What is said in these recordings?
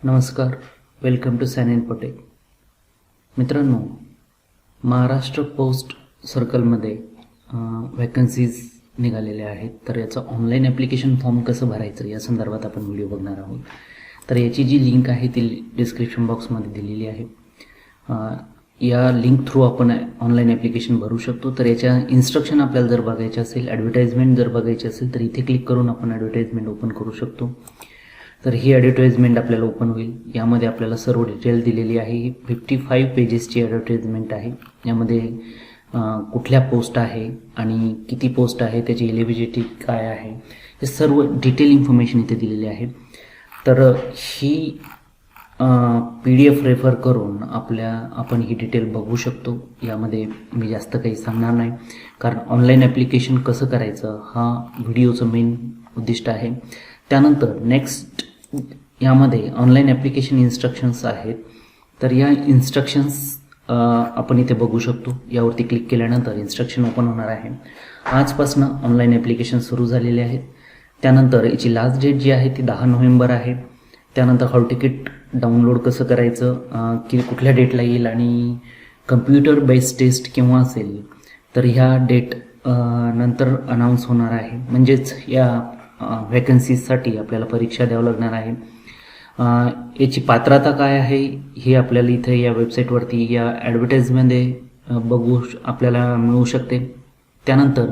नमस्कार, welcome to San infotech. मित्रांनो, Maharashtra post सर्कलमध्ये वॅकन्सीज निघालेल्या आहेत. तर याचं ऑनलाईन ॲप्लिकेशन फॉर्म कसं भरायचं या संदर्भात आपण व्हिडिओ बघणार आहोत. तर याची जी लिंक आहे ती डिस्क्रिप्शन बॉक्समध्ये दिलेली आहे. या लिंक थ्रू आपण ऑनलाईन ॲप्लिकेशन भरू शकतो. तर याच्या इन्स्ट्रक्शन आपल्याला जर बघायचे असेल, ॲडव्हर्टाइजमेंट जर बघायची असेल तर इथे क्लिक करून आपण ॲडव्हर्टाइजमेंट ओपन करू शकतो. तर ही ॲडव्हर्टाइजमेंट आपल्याला ओपन होईल. यामध्ये आपल्याला सर्व डिटेल दिलेली आहे. ही 55 पेजेसची ॲडव्हर्टाइजमेंट आहे. यामध्ये कुठल्या पोस्ट आहे आणि किती पोस्ट आहे, त्याची एलिजिबिलिटी काय आहे, हे सर्व डिटेल इन्फॉर्मेशन इथे दिलेली आहे. तर ही PDF रेफर करून आपण ही डिटेल बघू शकतो. यामध्ये मी जास्त काही सांगणार नाही, कारण ऑनलाईन ॲप्लिकेशन कसं करायचं हा व्हिडिओचं मेन उद्दिष्ट आहे. त्यानंतर नेक्स्ट यामध्ये ऑनलाईन ॲप्लिकेशन इन्स्ट्रक्शन्स आहेत. तर या इन्स्ट्रक्शन्स आपण इथे बघू शकतो. यावरती क्लिक केल्यानंतर इन्स्ट्रक्शन ओपन होणार आहे. आजपासून ऑनलाईन ॲप्लिकेशन सुरू झालेले आहेत. त्यानंतर याची लास्ट डेट जी आहे ती 10 नोव्हेंबर आहे. त्यानंतर हॉल तिकीट डाउनलोड कसं करायचं, की कुठल्या डेटला येईल आणि कम्प्युटर बेस्ड टेस्ट केव्हा असेल, तर ह्या डेट नंतर अनाऊन्स होणार आहे. म्हणजेच या वॅकन्सीजसाठी आपल्याला परीक्षा द्यावं लागणार आहे. याची पात्रता काय आहे हे आपल्याला इथे या वेबसाईटवरती या ॲडव्हर्टाइजमध्ये आपल्याला मिळू शकते. त्यानंतर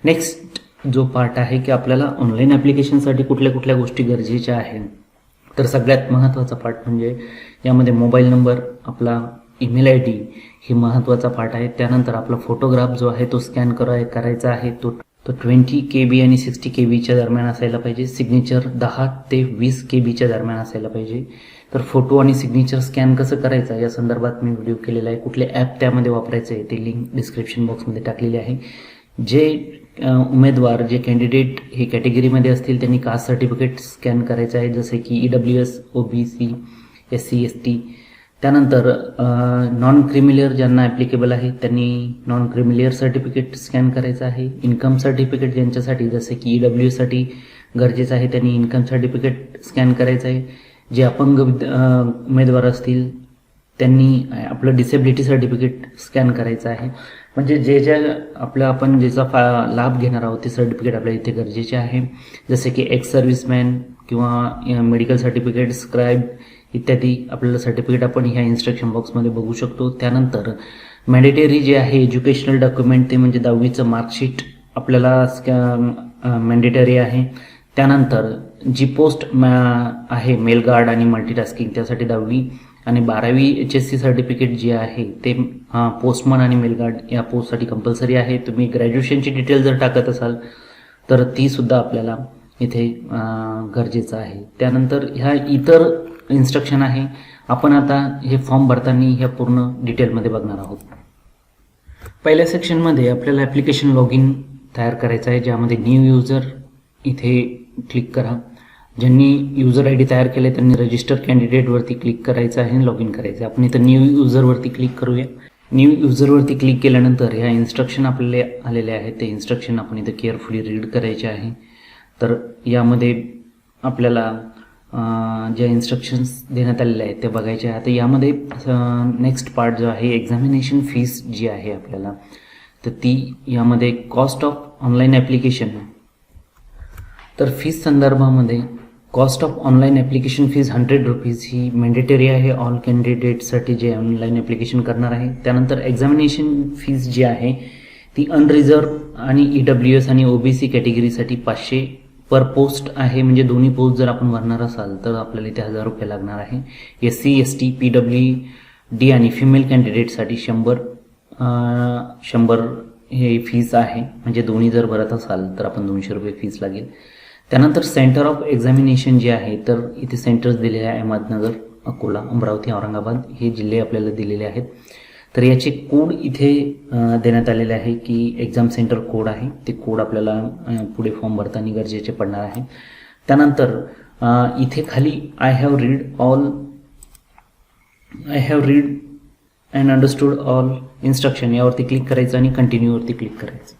नेक्स्ट जो पार्ट आहे की आपल्याला ऑनलाईन ॲप्लिकेशनसाठी कुठल्या गोष्टी गरजेच्या आहेत. तर सगळ्यात महत्त्वाचा पार्ट म्हणजे यामध्ये मोबाईल नंबर, आपला ईमेल ID हे महत्त्वाचा पार्ट आहे. त्यानंतर आपला फोटोग्राफ जो आहे तो स्कॅन करायचा आहे. तो 20 KB आणि 60 KBच्या दरम्यान असायला पाहिजे. सिग्नेचर 10 ते 20 KBच्या दरम्यान असायला पाहिजे. तर फोटो आणि सिग्नेचर स्कॅन कसं करायचं या संदर्भात मी व्हिडिओ केलेला आहे. कुठले ॲप त्यामध्ये वापरायचं आहे ते लिंक डिस्क्रिप्शन बॉक्समध्ये टाकलेली आहे. जे उमेदवार, जे कॅन्डिडेट हे कॅटेगरीमध्ये असतील त्यांनी कास्ट सर्टिफिकेट स्कॅन करायचं आहे, जसे की EWS, OBC, SC ST. त्यानंतर नॉन क्रिमिलियर ज्यांना ॲप्लिकेबल आहे त्यांनी नॉन क्रिमिलियर सर्टिफिकेट स्कॅन करायचं आहे. इन्कम सर्टिफिकेट ज्यांच्यासाठी, जसे की EWSसाठी गरजेचं आहे, त्यांनी इन्कम सर्टिफिकेट स्कॅन करायचं आहे. जे अपंग उमेदवार असतील त्यांनी आपलं डिसेबिलिटी सर्टिफिकेट स्कॅन करायचं आहे. म्हणजे आपण ज्याचा लाभ घेणार आहोत ते सर्टिफिकेट आपल्याला इथे गरजेचे आहे, जसे की एक्स सर्व्हिसमॅन किंवा मेडिकल सर्टिफिकेट, स्क्राईब इत्यादी आपल्याला सर्टिफिकेट आपण ह्या इन्स्ट्रक्शन बॉक्समध्ये बघू शकतो. त्यानंतर मॅन्डेटरी जे आहे एज्युकेशनल डॉक्युमेंट, ते म्हणजे 10वीचं मार्कशीट आपल्याला मॅन्डेटरी आहे. त्यानंतर जी पोस्ट आहे मेल गार्ड आणि मल्टीटास्किंग त्यासाठी 10वी आणि 12वी HSC सर्टिफिकेट जे आहे ते पोस्टमन आणि मेल गार्ड या पोस्टसाठी कंपल्सरी आहे. तुम्ही ग्रॅज्युएशनची डिटेल जर टाकत असाल तर ती सुद्धा आपल्याला इथे गरजेचं आहे. त्यानंतर ह्या इतर इन्स्ट्रक्शन आहे. आपण आता हे फॉर्म भरताना ह्या पूर्ण डिटेलमध्ये बघणार आहोत. पहिल्या सेक्शनमध्ये आपल्याला ॲप्लिकेशन लॉग इन तयार करायचं आहे, ज्यामध्ये न्यू यूजर इथे क्लिक करा. ज्यांनी यूजर ID तयार केले त्यांनी रजिस्टर कॅन्डिडेटवरती क्लिक करायचं आहे आणि लॉग इन करायचं आहे. आपण इथं न्यू यूजरवरती क्लिक करूया. न्यू यूजरवरती क्लिक केल्यानंतर ह्या इन्स्ट्रक्शन आपल्याला आलेले आहेत. ते इन्स्ट्रक्शन आपण इथं केअरफुली रीड करायचे आहे. तर यामध्ये आपल्याला ज्या इन्स्ट्रक्शन्स देण्यात आलेले आहेत ते बघायचे आहे. आता यामध्ये नेक्स्ट पार्ट जो आहे एक्झामिनेशन फीस जी आहे आपल्याला, तर ती यामध्ये कॉस्ट ऑफ ऑनलाईन ॲप्लिकेशन. तर फीस संदर्भामध्ये cost of online application fees 100 rupees he mandatory आहे ऑल कॅन्डिडेटसाठी जे ऑनलाईन ॲप्लिकेशन करणार आहे. त्यानंतर एक्झामिनेशन फीज जी आहे ती अनरिझर्व आणि EWS आणि OBC कॅटेगरीसाठी 500 पर पोस्ट आहे. म्हणजे दोन्ही पोस्ट जर आपण भरणार असाल तर आपल्याला इथे 1000 रुपये लागणार आहे. SC ST PWD आणि फिमेल कॅन्डिडेटसाठी 100 हे फीस आहे. म्हणजे दोन्ही जर भरत असाल तर आपण 200 रुपये फीस लागेल. त्यानंतर सेंटर ऑफ एक्झामिनेशन जे आहे तर इथे सेंटर्स दिलेले आहे. अहमदनगर, अकोला, अमरावती, औरंगाबाद हे जिल्हे आपल्याला दिलेले आहेत. तर याचे कोड इथे देण्यात आलेले आहे की एक्झाम सेंटर कोड आहे. ते कोड आपल्याला पुढे फॉर्म भरताना गरजेचे पडणार आहे. त्यानंतर इथे खाली I have read and understood all instruction यावरती क्लिक करायचं आणि कंटिन्यूवरती क्लिक करायचं.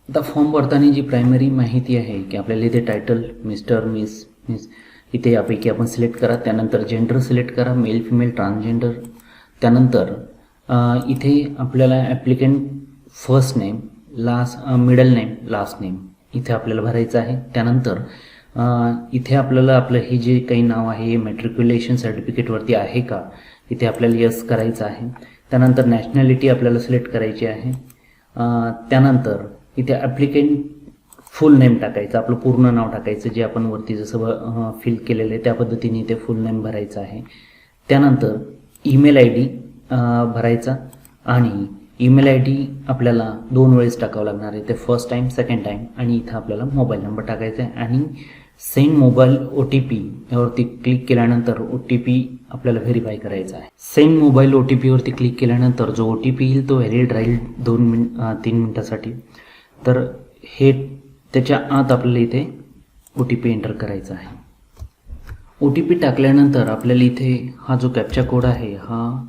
आता फॉर्म भरताना जी प्रायमरी माहिती आहे की आपल्याला इथे टायटल मिस्टर, मिस इथे यापैकी आपण सिलेक्ट करा. त्यानंतर जेंडर सिलेक्ट करा, मेल फिमेल ट्रान्सजेंडर. त्यानंतर इथे आपल्याला applicant first name, middle name, last name इथे आपल्याला भरायचं आहे. त्यानंतर इथे आपल्याला आपलं हे जे काही नाव आहे हे मॅट्रिक्युलेशन सर्टिफिकेटवरती आहे का, इथे आपल्याला यस करायचं आहे. त्यानंतर नॅशनॅलिटी आपल्याला सिलेक्ट करायची आहे. त्यानंतर इथे ॲप्लिकंट फुल नेम टाकायचं, आपलं पूर्ण नाव टाकायचं, जे आपण वरती जसं फिल केलेलं आहे त्या पद्धतीने इथे फुल नेम भरायचं आहे. त्यानंतर ईमेल आय डी भरायचा आणि ईमेल आय डी आपल्याला 2 वेळेस टाकावं लागणार आहे. ते फर्स्ट टाईम, सेकंड टाईम आणि इथं आपल्याला मोबाईल नंबर टाकायचा आहे. आणि सेंड मोबाईल OTP यावरती क्लिक केल्यानंतर OTP आपल्याला व्हेरीफाय करायचा आहे. सेंड मोबाईल OTP वरती क्लिक केल्यानंतर जो OTP येईल तो व्हॅलिड राहील 3 मिनिटासाठी. तर हे त्याच्या आत आपल्याला इथे OTP एंटर करायचा आहे. OTP टाकल्यानंतर आपल्याला इथे हा जो कॅप्चा कोड आहे हा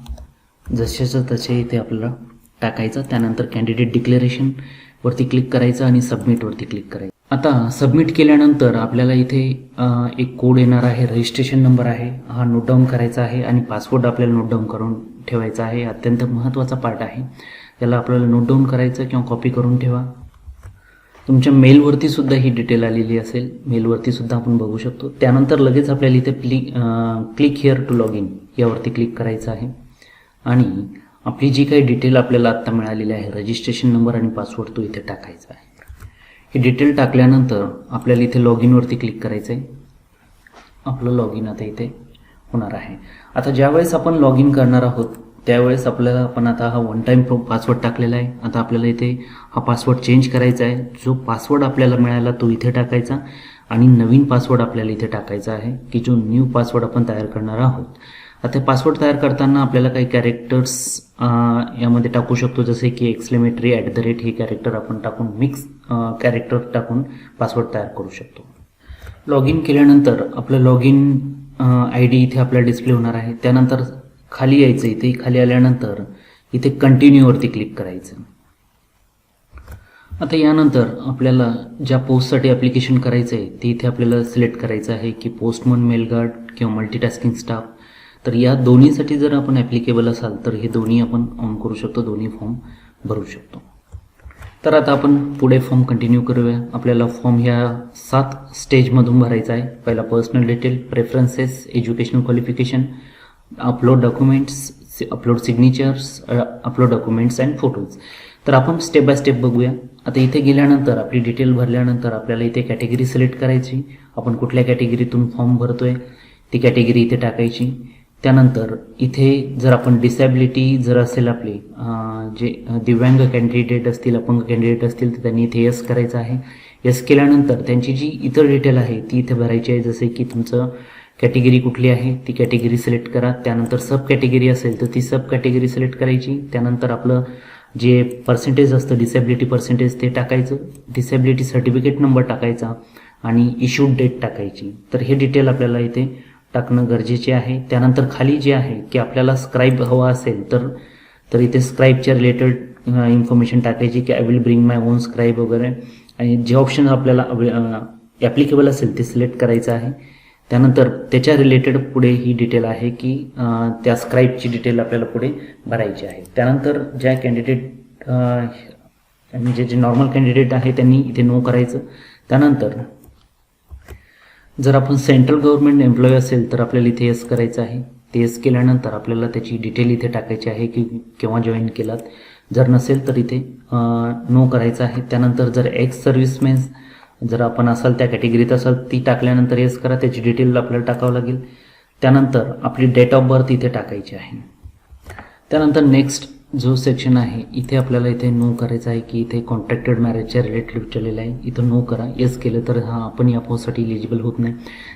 जशाचं तसे इथे आपल्याला टाकायचा. त्यानंतर कॅन्डिडेट डिक्लेरेशन वरती क्लिक करायचं आणि सबमिटवरती क्लिक करायचं. आता सबमिट केल्यानंतर आपल्याला इथे एक कोड येणार आहे, रजिस्ट्रेशन नंबर आहे, हा नोट डाऊन करायचा आहे आणि पासवर्ड आपल्याला नोट डाऊन करून ठेवायचा आहे. अत्यंत महत्त्वाचा पार्ट आहे, त्याला आपल्याला नोट डाऊन करायचं किंवा कॉपी करून ठेवा. तुमच्या मेलवरती सुद्धा ही डिटेल आलेली असेल, मेलवरती सुद्धा आपण बघू शकतो. त्यानंतर लगेच आपल्याला इथे click here to log in यावरती क्लिक करायचं आहे आणि आपली जी काही डिटेल आपल्याला आत्ता मिळालेली आहे, रजिस्ट्रेशन नंबर आणि पासवर्ड, तो इथे टाकायचा आहे. ही डिटेल टाकल्यानंतर आपल्याला इथे लॉग इनवरती क्लिक करायचं आहे. आपलं लॉग इन आता इथे होणार आहे. आता ज्यावेळेस आपण लॉग इन करणार आहोत त्यावेळेस आपण आता हा 1 टाईम पासवर्ड टाकलेला आहे. आता आपल्याला इथे हा पासवर्ड चेंज करायचा आहे. जो पासवर्ड आपल्याला मिळाला तो इथे टाकायचा आणि नवीन पासवर्ड आपल्याला इथे टाकायचा आहे की जो न्यू पासवर्ड आपण तयार करणार आहोत. आता पासवर्ड तयार करताना आपल्याला काही कॅरेक्टर्स यामध्ये टाकू शकतो, जसे की एक्सक्लेमेटरी, @ हे कॅरेक्टर आपण टाकून मिक्स कॅरेक्टर टाकून पासवर्ड तयार करू शकतो. लॉग इन केल्यानंतर आपलं लॉग इन ID इथे आपल्याला डिस्प्ले होणार आहे. त्यानंतर खाली यायचं, इथे खाली आल्यानंतर इथे कंटिन्यूवरती क्लिक करायचं. आता यानंतर आपल्याला ज्या पोस्टसाठी ॲप्लिकेशन करायचं आहे ते इथे आपल्याला सिलेक्ट करायचं आहे की पोस्टमन, मेल गार्ड किंवा मल्टीटास्किंग स्टाफ. तर या दोन्हीसाठी जर आपण ॲप्लिकेबल असाल तर हे दोन्ही आपण ऑन करू शकतो, दोन्ही फॉर्म भरू शकतो. तर आता आपण पुढे फॉर्म कंटिन्यू करूया. आपल्याला फॉर्म ह्या 7 स्टेजमधून भरायचा आहे. पहिला personal detail, preferences, educational qualification, upload documents, upload signatures, upload documents and photos. तर आपण स्टेप बाय स्टेप बघूया. आता इथे गेल्यानंतर आपली डिटेल भरल्यानंतर आपल्याला इथे कॅटेगरी सिलेक्ट करायची. आपण कुठल्या कॅटेगरीतून फॉर्म भरतोय ती कॅटेगरी इथे टाकायची. त्यानंतर इथे जर आपण डिसॅबिलिटी जर असेल आपली, जे दिव्यांग कॅन्डिडेट असतील, अपंग कॅन्डिडेट असतील तर त्यांनी इथे यस करायचं आहे. यस केल्यानंतर त्यांची जी इतर डिटेल आहे ती इथे भरायची आहे, जसे की तुमचं कॅटेगरी कुठली आहे ती कॅटेगरी सिलेक्ट करा. त्यानंतर सब कॅटेगरी असेल तर ती सब कॅटेगरी सिलेक्ट करायची. त्यानंतर आपलं जे पर्सेंटेज असतं, डिसॅबिलिटी पर्सेंटेज, ते टाकायचं. डिसॅबिलिटी सर्टिफिकेट नंबर टाकायचा आणि इश्यूड डेट टाकायची. तर हे डिटेल आपल्याला इथे टाकणं गरजेचे आहे. त्यानंतर खाली जे आहे की आपल्याला स्क्राईब हवा असेल तर इथे स्क्राईबच्या रिलेटेड इन्फॉर्मेशन टाकायची की I will bring my on scribe वगैरे, आणि जे ऑप्शन आपल्याला ॲप्लिकेबल असेल ते सिलेक्ट करायचं आहे. त्यानंतर त्याच्या रिलेटेड पुढे ही डिटेल आहे की त्या स्क्राईबची डिटेल आपल्याला पुढे भरायची आहे. त्यानंतर ज्या कॅन्डिडेट म्हणजे जे नॉर्मल कॅन्डिडेट आहे त्यांनी इथे नो करायचं. त्यानंतर जर आपण सेंट्रल गव्हर्नमेंट एम्प्लॉई असेल तर आपल्याला इथे यस करायचं आहे. ते यस केल्यानंतर आपल्याला त्याची डिटेल इथे टाकायची आहे की केव्हा जॉईन केलात. जर नसेल तर इथे नो करायचं आहे. त्यानंतर जर एक्स सर्व्हिसमॅन जर आपण असाल त्या कॅटेगरीत असाल ती टाकल्यानंतर यस करा, त्याची डिटेल आपल्याला टाकावं लागेल. त्यानंतर आपली डेट ऑफ बर्थ इथे टाकायची आहे. त्यानंतर नेक्स्ट जो सेक्शन आहे इथे आपल्याला इथे नो करायचं आहे की इथे कॉन्ट्रॅक्टेड मॅरेजच्या रिलेटेड विचारलेलं आहे, इथं नो करा. येस केलं तर आपण या पोस्टसाठी एलिजिबल होत नाही.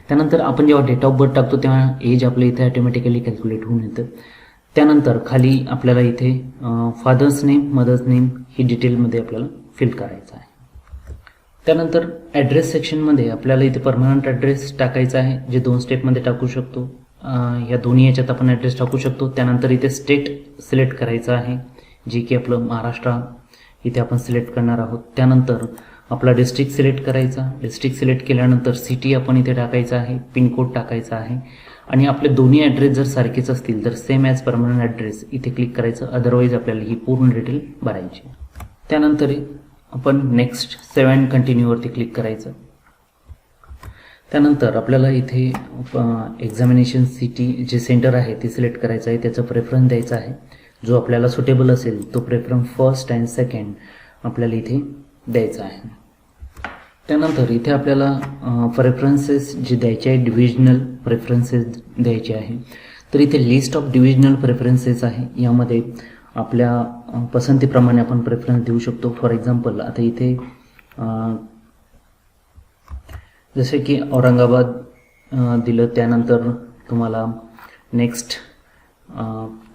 त्यानंतर आपण जेव्हा डेट ऑफ बर्थ टाकतो तेव्हा एज आपल्या इथे ऑटोमॅटिकली कॅल्क्युलेट होऊन येतं. त्यानंतर खाली आपल्याला इथे फादर्स नेम, मदर्स नेम ही डिटेलमध्ये आपल्याला फिल करायचं आहे. त्यानंतर ॲड्रेस सेक्शनमध्ये आपल्याला इथे परमनंट ॲड्रेस टाकायचा आहे, जे 2 स्टेपमध्ये टाकू शकतो. या दोन्ही याच्यात आपण ॲड्रेस टाकू शकतो. त्यानंतर इथे स्टेट सिलेक्ट करायचं आहे, जे की आपलं महाराष्ट्र इथे आपण सिलेक्ट करणार आहोत. त्यानंतर आपला डिस्ट्रिक्ट सिलेक्ट करायचा. डिस्ट्रिक्ट सिलेक्ट केल्यानंतर सिटी आपण इथे टाकायचा आहे, पिनकोड टाकायचा आहे आणि आपले दोन्ही ॲड्रेस जर सारखेच असतील तर सेम ॲज परमनंट ॲड्रेस इथे क्लिक करायचं. अदरवाईज आपल्याला ही पूर्ण डिटेल भरायची. त्यानंतर आपण नेक्स्ट सेव्ह अँड कंटिन्यूवरती क्लिक करायचं. त्यानंतर आपल्याला इथे एक्झामिनेशन सिटी जे सेंटर आहे ते सिलेक्ट करायचं आहे. त्याचं प्रेफरन्स द्यायचं आहे. जो आपल्याला सुटेबल असेल तो प्रेफरन्स फर्स्ट अँड सेकंड आपल्याला इथे द्यायचा आहे. त्यानंतर इथे आपल्याला प्रेफरन्सेस जे द्यायचे आहे डिव्हिजनल प्रेफरन्सेस द्यायचे आहे. तर इथे लिस्ट ऑफ डिव्हिजनल प्रेफरन्सेस आहे. यामध्ये आपल्या पसंतीप्रमाणे आपण प्रेफरन्स देऊ शकतो. फॉर एक्झाम्पल आता इथे जसे की औरंगाबाद दिलं, त्यानंतर तुम्हाला नेक्स्ट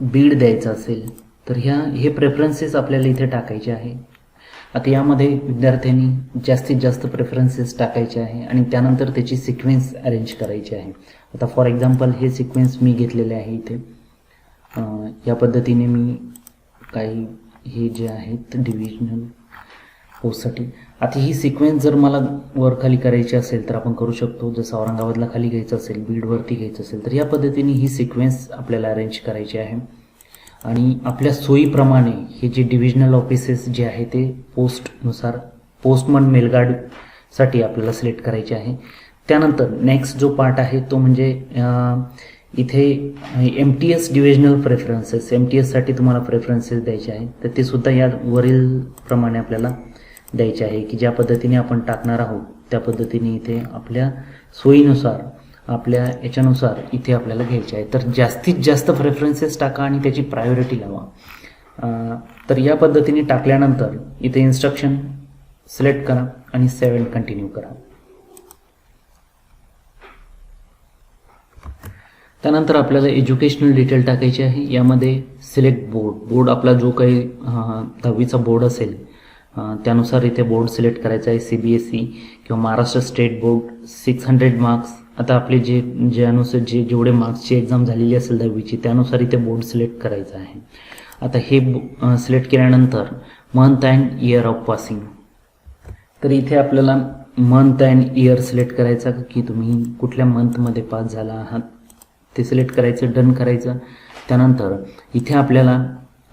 बीड द्यायचं असेल तर हे प्रेफरन्सेस आपल्याला इथे टाकायचे आहे. आता यामध्ये विद्यार्थ्यांनी जास्तीत जास्त प्रेफरन्सेस टाकायचे आहे आणि त्यानंतर त्याची सिक्वेन्स अरेंज करायची आहे. आता फॉर एक्झाम्पल हे सिक्वेन्स मी घेतलेले आहे इथे. या पद्धतीने मी काही हे जे आहेत डिव्हिजनल पोस्टसाठी. आता ही सिक्वेन्स जर मला वर खाली करायची असेल तर आपण करू शकतो. जसं औरंगाबादला खाली घ्यायचं असेल, बीडवरती घ्यायचं असेल तर या पद्धतीने ही सिक्वेन्स आपल्याला अरेंज करायची आहे. आणि आपल्या सोयीप्रमाणे हे जे डिव्हिजनल ऑफिसेस जे आहे ते पोस्टनुसार पोस्टमन मेलगार्डसाठी आपल्याला सिलेक्ट करायचे आहे. त्यानंतर नेक्स्ट जो पार्ट आहे तो म्हणजे इथे MTS डिव्हिजनल प्रेफरन्सेस, MTSसाठी तुम्हाला प्रेफरन्सेस द्यायचे आहे. तर ते सुद्धा या वरील प्रमाणे आपल्याला द्यायचे आहे की ज्या पद्धतीने आपण टाकणार आहोत त्या पद्धतीने इथे आपल्या सोयीनुसार आपल्या याच्यानुसार इथे आपल्याला घ्यायचे आहे. तर जास्तीत जास्त प्रेफरन्सेस टाका आणि त्याची प्रायोरिटी लावा. तर या पद्धतीने टाकल्यानंतर इथे इन्स्ट्रक्शन सिलेक्ट करा आणि सेव्ह अँड कंटिन्यू करा. त्यानंतर आपल्याला एज्युकेशनल डिटेल टाकायची आहे. यामध्ये सिलेक्ट बोर्ड आपला जो काही 10वीचा बोर्ड असेल त्यानुसार इथे बोर्ड सिलेक्ट करायचा आहे. CBSE किंवा महाराष्ट्र स्टेट बोर्ड 600 मार्क्स. आता आपले ज्यानुसार जेवढे मार्क्सची एक्झाम झालेली असेल 10वीची त्यानुसार इथे बोर्ड सिलेक्ट करायचं आहे. आता हे सिलेक्ट केल्यानंतर month and year of passing. तर इथे आपल्याला मंथ अँड इयर सिलेक्ट करायचा की तुम्ही कुठल्या मंथमध्ये पास झाला आहात ते सिलेक्ट करायचं, डन करायचं. त्यानंतर इथे आपल्याला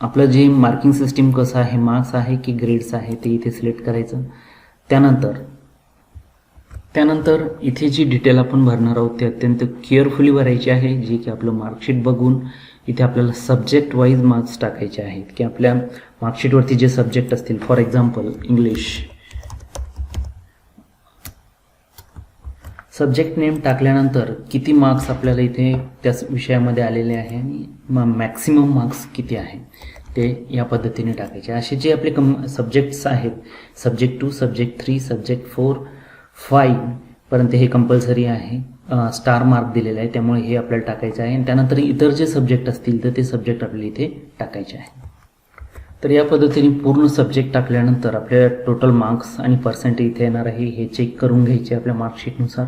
आपलं जे मार्किंग सिस्टीम कसं आहे, मार्क्स आहे की ग्रेड्स आहे ते इथे सिलेक्ट करायचं. त्यानंतर इथे जी डिटेल आपण भरणार आहोत ते अत्यंत केअरफुली भरायची आहे. जे की आपलं मार्कशीट बघून इथे आपल्याला सब्जेक्ट वाईज मार्क्स टाकायचे आहेत की आपल्या मार्कशीटवरती जे सब्जेक्ट असतील. For example English subject name टाकल्यानंतर किती मार्क्स आपल्याला इथे त्या विषयामध्ये आलेले आहे आणि मॅक्सिमम मार्क्स किती आहे ते या पद्धतीने टाकायचे. असे जे आपले सब्जेक्ट्स आहेत सब्जेक्ट 2, सब्जेक्ट 3, सब्जेक्ट 4, 5 पर्यंत हे कंपल्सरी आहे. स्टार मार्क दिलेला आहे त्यामुळे हे आपल्याला टाकायचं आहे. आणि त्यानंतर इतर जे सब्जेक्ट असतील तर ते सब्जेक्ट आपल्याला इथे टाकायचे आहे. तर या पद्धतीने पूर्ण सब्जेक्ट टाकल्यानंतर आपल्याला टोटल मार्क्स आणि पर्सेंटेज इथे येणार आहे हे चेक करून घ्यायचे आपल्या मार्कशीटनुसार.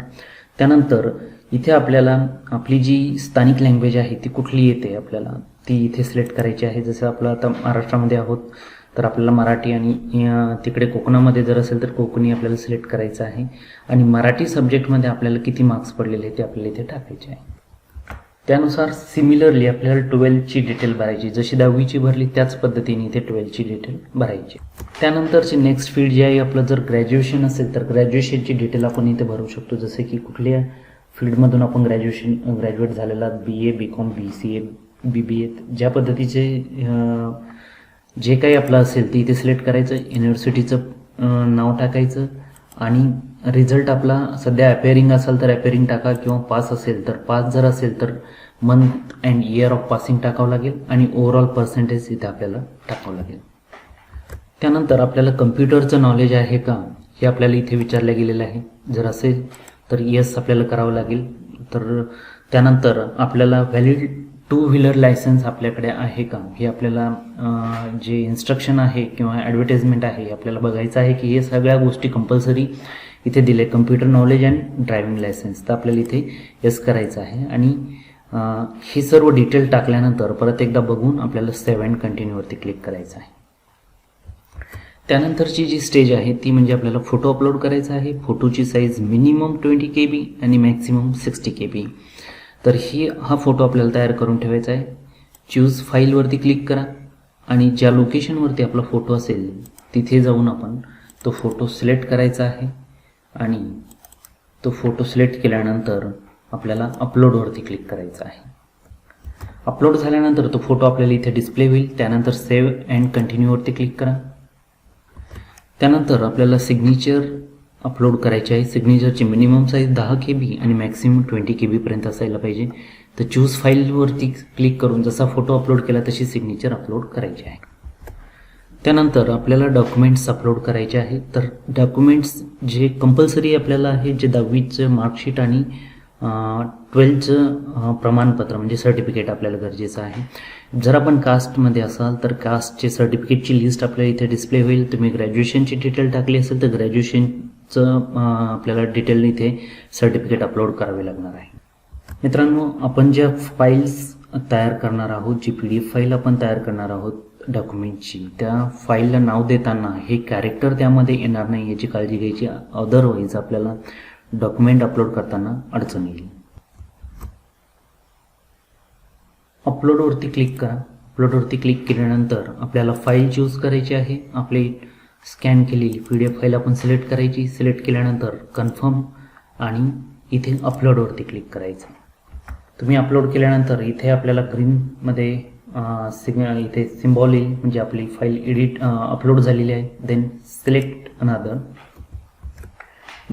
त्यानंतर इथे आपल्याला आपली जी स्थानिक लँग्वेज आहे ती कुठली येते आपल्याला ती इथे सिलेक्ट करायची आहे. जसं आपलं आता महाराष्ट्रामध्ये आहोत तर आपल्याला मराठी आणि तिकडे कोकणामध्ये जर असेल तर कोकणी आपल्याला सिलेक्ट करायचं आहे. आणि मराठी सब्जेक्टमध्ये आपल्याला किती मार्क्स पडलेले ते आपल्याला इथे टाकायचे आहे. त्यानुसार सिमिलरली आपल्याला 12ची डिटेल भरायची. जशी 10वीची भरली त्याच पद्धतीने इथे 12ची डिटेल भरायची. त्यानंतरची नेक्स्ट फील्ड जी आहे आपलं जर ग्रॅज्युएशन असेल तर ग्रॅज्युएशनची डिटेल आपण इथे भरू शकतो. जसे की कुठल्या फील्डमधून आपण ग्रॅज्युएट झालेला, BA, BCom, BCA, BBA ज्या पद्धतीचे जे काही आपलं असेल ते इथे सिलेक्ट करायचं. युनिव्हर्सिटीचं नाव टाकायचं आणि रिझल्ट आपला सध्या अपेअरिंग असेल तर अपेअरिंग टाका किंवा पास असेल तर पास, जर असेल तर month and year of passing टाकावं लागेल आणि ओव्हरऑल पर्सेंटेज इथे आपल्याला टाकावं लागेल. त्यानंतर आपल्याला कम्प्युटरचं नॉलेज आहे का हे आपल्याला इथे विचारलं गेलेलं आहे. जर असेल तर येस आपल्याला करावं लागेल. तर त्यानंतर आपल्याला व्हॅलिड 2 व्हीलर लायसन्स आपल्याकडे आहे का हे आपल्याला जे इन्स्ट्रक्शन आहे किंवा ॲडव्हर्टाइजमेंट आहे आपल्याला बघायचं आहे की हे सगळ्या गोष्टी कंपल्सरी इथे दिले. Computer knowledge and driving licence तर आपल्याला इथे येस करायचं आहे. आणि हे सर्व डिटेल टाकल्यानंतर परत एकदा बघून आपल्याला सेव्ह अँड कंटिन्यूवरती क्लिक करायचं आहे. त्यानंतरची जी स्टेज आहे ती म्हणजे आपल्याला फोटो अपलोड करायचा आहे. फोटोची साईज मिनिमम 20 KB आणि मॅक्सिमम 60 KB. तर हा फोटो आपल्याला तयार करून ठेवायचा आहे. चूज फाईलवरती क्लिक करा आणि ज्या लोकेशनवरती आपला फोटो असेल तिथे जाऊन आपण तो फोटो सिलेक्ट करायचा आहे आणि तो फोटो सिलेक्ट केल्यानंतर आपल्याला अपलोडवरती क्लिक करायचं आहे. अपलोड झाल्यानंतर तो फोटो आपल्याला इथे डिस्प्ले होईल. त्यानंतर सेव्ह अँड कंटिन्यूवरती क्लिक करा. त्यानंतर आपल्याला सिग्नेचर अपलोड करायची आहे. सिग्नेचरची मिनिमम साईज 10 KB आणि मॅक्सिमम 20 KB पर्यंत असायला पाहिजे. तर चूज फाईलवरती क्लिक करून जसा फोटो अपलोड केला तशी सिग्नेचर अपलोड करायची आहे. त्यानंतर आपल्याला डॉक्युमेंट्स अपलोड करायचे आहेत. तर डॉक्युमेंट्स जे कंपल्सरी आपल्याला आहे, जे 10वीचं मार्कशीट आणि 12चं प्रमाणपत्र म्हणजे सर्टिफिकेट आपल्याला गरजेचं आहे. जर आपण कास्टमध्ये असाल तर कास्टचे सर्टिफिकेटची लिस्ट आपल्याला इथे डिस्प्ले होईल. तुम्ही ग्रॅज्युएशनची डिटेल टाकली असेल तर ग्रॅज्युएशनचं आपल्याला डिटेल इथे सर्टिफिकेट अपलोड करावे लागणार आहे. मित्रांनो, आपण ज्या फाईल्स तयार करणार आहोत, जी PDF फाईल आपण तयार करणार आहोत डॉक्युमेंटची, त्या फाईलला नाव देताना हे कॅरेक्टर त्यामध्ये येणार नाही याची काळजी घ्यायची. अदरवाईज आपल्याला डॉक्युमेंट अपलोड करताना अडचण येईल. अपलोडवरती क्लिक करा. अपलोडवरती क्लिक केल्यानंतर आपल्याला फाईल चूज करायची आहे. आपली स्कॅन केलेली PDF फाईल आपण सिलेक्ट करायची. सिलेक्ट केल्यानंतर कन्फर्म आणि इथे अपलोडवरती क्लिक करायचं. तुम्ही अपलोड केल्यानंतर इथे आपल्याला ग्रीनमध्ये इथे सिम्बॉल येईल म्हणजे आपली फाईल अपलोड झालेली आहे. Then select another.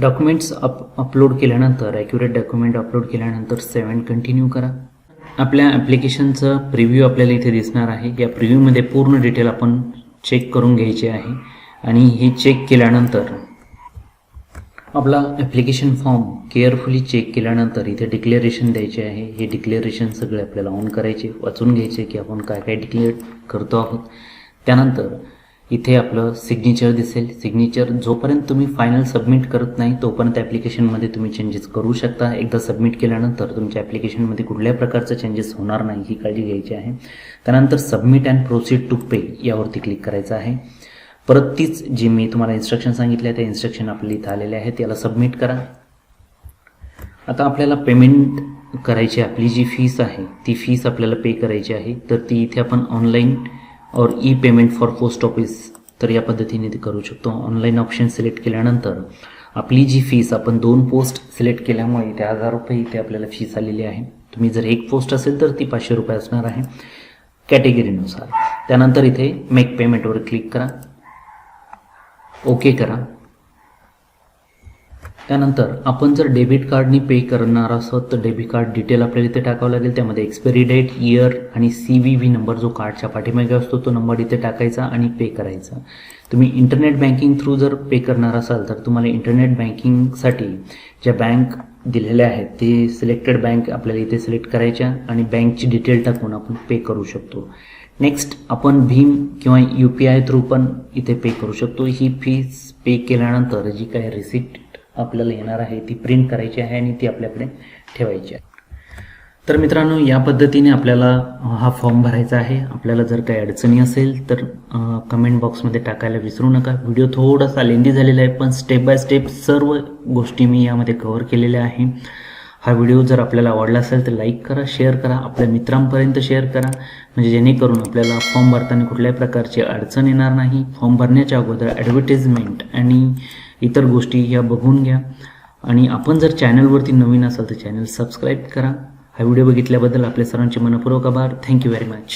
Documents upload केल्यानंतर ॲक्युरेट डॉक्युमेंट अपलोड केल्यानंतर सेव्ह अँड कंटिन्यू करा. आपल्या ॲप्लिकेशनचं प्रिव्ह्यू आपल्याला इथे दिसणार आहे. या प्रिव्ह्यूमध्ये पूर्ण डिटेल आपण चेक करून घ्यायची आहे आणि हे चेक केल्यानंतर आपला ॲप्लिकेशन फॉर्म केअरफुली चेक केल्यानंतर इथे डिक्लेरेशन द्यायचे आहे. हे डिक्लेरेशन सगळे आपल्याला ऑन करायचे, वाचून घ्यायचे की आपण काय काय डिक्लेअर करतो आहोत. त्यानंतर इथे आपलं सिग्नेचर दिसेल. सिग्नेचर जोपर्यंत तुम्ही फायनल सबमिट करत नाही तोपर्यंत ॲप्लिकेशनमध्ये तुम्ही चेंजेस करू शकता. एकदा सबमिट केल्यानंतर तुमच्या ॲप्लिकेशनमध्ये कुठल्या प्रकारचं चेंजेस होणार नाही ही काळजी घ्यायची आहे. त्यानंतर सबमिट अँड प्रोसीड टू पे यावरती क्लिक करायचं आहे. परत तीच जी मी तुम्हाला इन्स्ट्रक्शन सांगितल्या त्या इन्स्ट्रक्शन आपल्या इथं आलेल्या आहेत, त्याला सबमिट करा. आता आपल्याला पेमेंट करायची, आपली जी फीस आहे ती फीस आपल्याला पे करायची आहे. तर ती इथे आपण ऑनलाईन और E payment for post office तर या पद्धतीने ते करू शकतो. ऑनलाईन ऑप्शन सिलेक्ट केल्यानंतर आपली जी फीस आपण 2 पोस्ट सिलेक्ट केल्यामुळे ते 1000 रुपये इथे आपल्याला फीस आलेली आहे. तुम्ही जर 1 पोस्ट असेल तर ती 500 रुपये असणार आहे कॅटेगरीनुसार. त्यानंतर इथे मेक पेमेंटवर क्लिक करा. ओके करा. त्यानंतर आपण जर डेबिट कार्डनी पे करणार असत तर डेबिट कार्ड डिटेल आपल्याला इथे टाकावं लागेल. त्यामध्ये एक्सपायरी डेट, इयर आणि CVV नंबर जो कार्डच्या पाठीमागे असतो तो नंबर इथे टाकायचा आणि पे करायचा. तुम्ही इंटरनेट बँकिंग थ्रू जर पे करणार असाल तर तुम्हाला इंटरनेट बँकिंगसाठी ज्या बँक दिलेल्या आहेत ते सिलेक्टेड बँक आपल्याला इथे सिलेक्ट करायच्या आणि बँकची डिटेल टाकून आपण पे करू शकतो. नेक्स्ट आपण भीम किंवा UPI थ्रू पण इथे पे करू शकतो. ही फीस पे केल्यानंतर जी काही रिसिप्ट आपल्याला येणार आहे ती प्रिंट करायची आहे आणि ती आपल्याकडे ठेवायची आहे. तर मित्रांनो, या पद्धतीने आपल्याला हा फॉर्म भरायचा आहे. आपल्याला जर काही अडचणी असेल तर कमेंट बॉक्समध्ये टाकायला विसरू नका. व्हिडिओ थोडासा लेंदी झालेला आहे पण स्टेप बाय स्टेप सर्व गोष्टी मी यामध्ये कव्हर केलेल्या आहे. हा व्हिडिओ जर आपल्याला आवडला असेल तर लाईक करा, शेअर करा, आपल्या मित्रांपर्यंत शेअर करा म्हणजे जेणेकरून आपल्याला फॉर्म भरताना कुठल्याही प्रकारची अडचण येणार नाही. फॉर्म भरण्याच्या अगोदर ॲडव्हर्टिजमेंट आणि इतर गोष्टी ह्या बघून घ्या आणि आपण जर चॅनलवरती नवीन असाल तर चॅनल सबस्क्राईब करा. हा व्हिडिओ बघितल्याबद्दल आपल्या सर्वांचे मनपूर्वक आभार. Thank you very much.